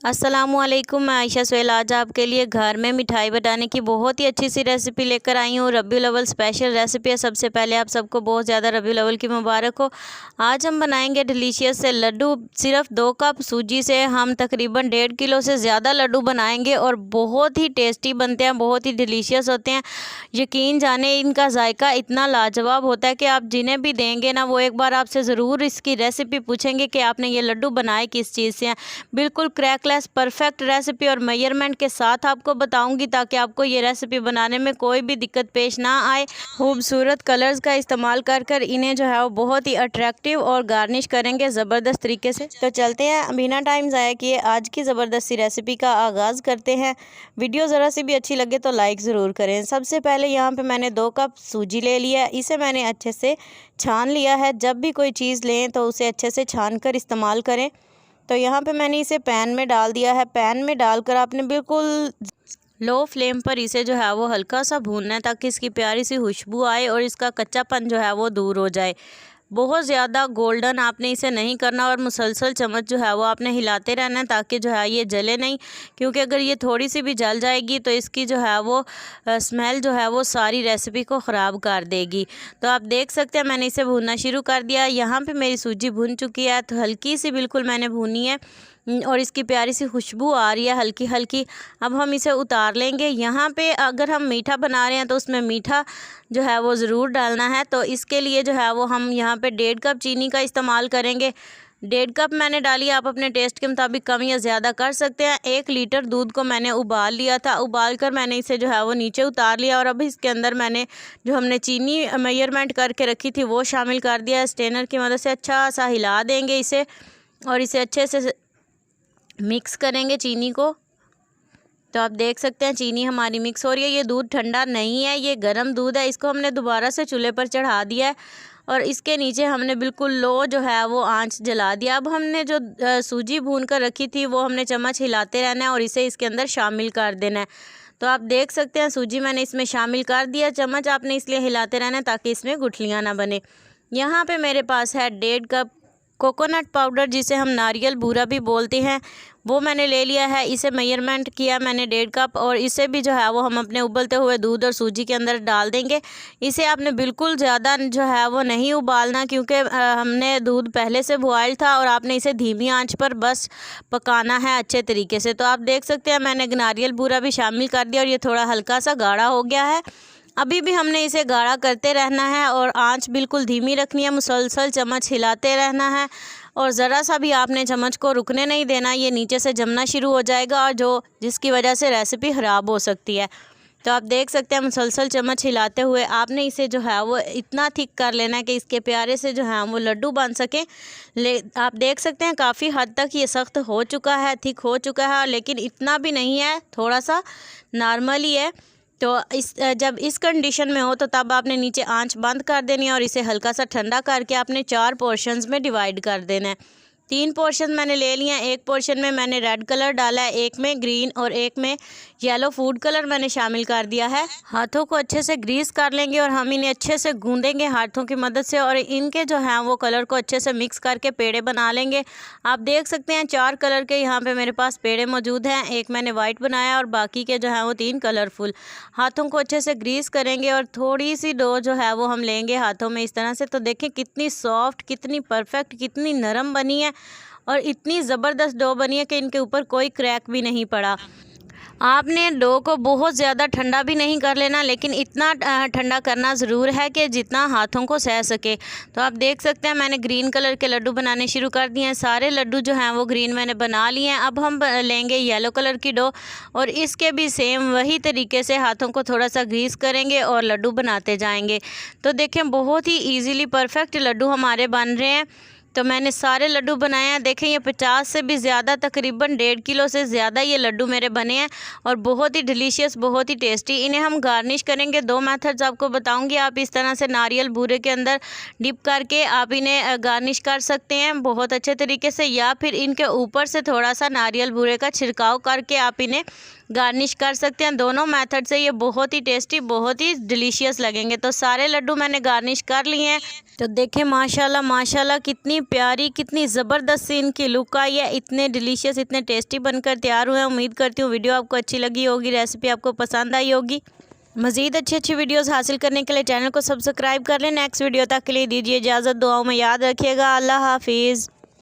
अस्सलामुअलैकुम, मैं आयशा सोहेल आज आपके लिए घर में मिठाई बनाने की बहुत ही अच्छी सी रेसिपी लेकर आई हूँ। रबीउल अव्वल स्पेशल रेसिपी है। सबसे पहले आप सबको बहुत ज़्यादा रबीउल अव्वल की मुबारक हो। आज हम बनाएंगे डिलीशियस से लड्डू। सिर्फ 2 कप सूजी से हम तकरीबन 1.5 किलो से ज़्यादा लड्डू बनाएंगे और बहुत ही टेस्टी बनते हैं, बहुत ही डिलीशियस होते हैं। यकीन जाने इनका जायका इतना लाजवाब होता है कि आप जिन्हें भी देंगे ना, वो एक बार आपसे ज़रूर इसकी रेसिपी पूछेंगे कि आपने ये लड्डू बनाए किस चीज़ से हैं। बिल्कुल क्रैकलेस परफेक्ट रेसिपी और मेजरमेंट के साथ आपको बताऊंगी ताकि आपको ये रेसिपी बनाने में कोई भी दिक्कत पेश ना आए। खूबसूरत कलर्स का इस्तेमाल कर इन्हें जो है वो बहुत ही अट्रैक्टिव और गार्निश करेंगे ज़बरदस्त तरीके से। तो चलते हैं, बिना टाइम ज़ाया किए आज की ज़बरदस्त सी रेसिपी का आगाज़ करते हैं। वीडियो ज़रा सी भी अच्छी लगे तो लाइक ज़रूर करें। सबसे पहले यहाँ पर मैंने 2 कप सूजी ले लिया है। इसे मैंने अच्छे से छान लिया है। जब भी कोई चीज़ लें तो उसे अच्छे से छान कर इस्तेमाल करें। तो यहाँ पे मैंने इसे पैन में डाल दिया है। पैन में डालकर आपने बिल्कुल लो फ्लेम पर इसे जो है वो हल्का सा भूनना है ताकि इसकी प्यारी सी खुशबू आए और इसका कच्चापन जो है वो दूर हो जाए। बहुत ज़्यादा गोल्डन आपने इसे नहीं करना और मुसलसल चम्मच जो है वो आपने हिलाते रहना है ताकि जो है ये जले नहीं, क्योंकि अगर ये थोड़ी सी भी जल जाएगी तो इसकी जो है वो स्मेल जो है वो सारी रेसिपी को ख़राब कर देगी। तो आप देख सकते हैं मैंने इसे भूनना शुरू कर दिया। यहाँ पे मेरी सूजी भुन चुकी है, तो हल्की सी बिल्कुल मैंने भूनी है और इसकी प्यारी सी खुशबू आ रही है हल्की हल्की। अब हम इसे उतार लेंगे। यहाँ पे अगर हम मीठा बना रहे हैं तो उसमें मीठा जो है वो ज़रूर डालना है। तो इसके लिए जो है वो हम यहाँ पे 1.5 कप चीनी का इस्तेमाल करेंगे। 1.5 कप मैंने डाली, आप अपने टेस्ट के मुताबिक कम या ज़्यादा कर सकते हैं। 1 लीटर दूध को मैंने उबाल लिया था। उबाल कर मैंने इसे जो है वो नीचे उतार लिया और अब इसके अंदर मैंने जो हमने चीनी मेजरमेंट करके रखी थी वो शामिल कर दिया। स्ट्रेनर की मदद से अच्छा सा हिला देंगे इसे और इसे अच्छे से मिक्स करेंगे चीनी को। तो आप देख सकते हैं चीनी हमारी मिक्स हो रही है। ये दूध ठंडा नहीं है, ये गर्म दूध है। इसको हमने दोबारा से चूल्हे पर चढ़ा दिया है और इसके नीचे हमने बिल्कुल लो जो है वो आंच जला दिया। अब हमने जो सूजी भून कर रखी थी वो हमने चम्मच हिलाते रहना है और इसे इसके अंदर शामिल कर देना है। तो आप देख सकते हैं सूजी मैंने इसमें शामिल कर दिया। चम्मच आपने इसलिए हिलाते रहना है ताकि इसमें गुठलियाँ ना बने। यहाँ पे मेरे पास है 1.5 कप कोकोनट पाउडर, जिसे हम नारियल बूरा भी बोलते हैं, वो मैंने ले लिया है। इसे मेजरमेंट किया मैंने 1.5 कप और इसे भी जो है वो हम अपने उबलते हुए दूध और सूजी के अंदर डाल देंगे। इसे आपने बिल्कुल ज़्यादा जो है वो नहीं उबालना, क्योंकि हमने दूध पहले से बॉयल था और आपने इसे धीमी आंच पर बस पकाना है अच्छे तरीके से। तो आप देख सकते हैं मैंने नारियल बूरा भी शामिल कर दिया और ये थोड़ा हल्का सा गाढ़ा हो गया है। अभी भी हमने इसे गाढ़ा करते रहना है और आंच बिल्कुल धीमी रखनी है। मुसलसल चम्मच हिलाते रहना है और ज़रा सा भी आपने चम्मच को रुकने नहीं देना। ये नीचे से जमना शुरू हो जाएगा और जिसकी वजह से रेसिपी ख़राब हो सकती है। तो आप देख सकते हैं मुसलसल चम्मच हिलाते हुए आपने इसे जो है वो इतना थिक कर लेना है कि इसके प्यारे से जो है वो लड्डू बन सकें। आप देख सकते हैं काफ़ी हद तक ये सख्त हो चुका है, थिक हो चुका है, लेकिन इतना भी नहीं है, थोड़ा सा नॉर्मल ही है। तो जब इस कंडीशन में हो तो तब आपने नीचे आंच बंद कर देनी है और इसे हल्का सा ठंडा करके आपने 4 पोर्शंस में डिवाइड कर देना है। 3 पोर्शन मैंने ले लिए हैं। एक पोर्शन में मैंने रेड कलर डाला है, एक में ग्रीन और एक में येलो फूड कलर मैंने शामिल कर दिया है। हाथों को अच्छे से ग्रीस कर लेंगे और हम इन्हें अच्छे से गूंदेंगे हाथों की मदद से और इनके जो हैं वो कलर को अच्छे से मिक्स करके पेड़े बना लेंगे। आप देख सकते हैं 4 कलर के यहाँ पे मेरे पास पेड़े मौजूद हैं। एक मैंने वाइट बनाया और बाकी के जो हैं वो 3 कलरफुल। हाथों को अच्छे से ग्रीस करेंगे और थोड़ी सी डो जो है वो हम लेंगे हाथों में इस तरह से। तो देखें कितनी सॉफ्ट, कितनी परफेक्ट, कितनी नरम बनी है और इतनी ज़बरदस्त डो बनी है कि इनके ऊपर कोई क्रैक भी नहीं पड़ा। आपने डो को बहुत ज़्यादा ठंडा भी नहीं कर लेना, लेकिन इतना ठंडा करना ज़रूर है कि जितना हाथों को सह सके। तो आप देख सकते हैं मैंने ग्रीन कलर के लड्डू बनाने शुरू कर दिए हैं। सारे लड्डू जो हैं वो ग्रीन मैंने बना लिए हैं। अब हम लेंगे येलो कलर की डो और इसके भी सेम वही तरीके से हाथों को थोड़ा सा ग्रीस करेंगे और लड्डू बनाते जाएंगे। तो देखें बहुत ही ईजीली परफेक्ट लड्डू हमारे बन रहे हैं। तो मैंने सारे लड्डू बनाए हैं। देखें ये 50 से भी ज़्यादा, तकरीबन 1.5 किलो से ज़्यादा ये लड्डू मेरे बने हैं और बहुत ही डिलीशियस, बहुत ही टेस्टी। इन्हें हम गार्निश करेंगे। 2 मेथड्स आपको बताऊंगी। आप इस तरह से नारियल बूरे के अंदर डिप करके आप इन्हें गार्निश कर सकते हैं बहुत अच्छे तरीके से, या फिर इनके ऊपर से थोड़ा सा नारियल बूरे का छिड़काव करके आप इन्हें गार्निश कर सकते हैं। दोनों मेथड से ये बहुत ही टेस्टी, बहुत ही डिलीशियस लगेंगे। तो सारे लड्डू मैंने गार्निश कर लिए हैं। तो देखें माशाल्लाह माशाल्लाह कितनी प्यारी, कितनी ज़बरदस्त सी इनकी लुक आई है। इतने डिलीशियस, इतने टेस्टी बनकर तैयार हुए हैं। उम्मीद करती हूँ वीडियो आपको अच्छी लगी होगी, रेसिपी आपको पसंद आई होगी। मज़ीद अच्छी वीडियोस हासिल करने के लिए चैनल को सब्सक्राइब कर लें। नेक्स्ट वीडियो तक के लिए दीजिए इजाज़त। दुआओं में याद रखिएगा। अल्लाह हाफिज़।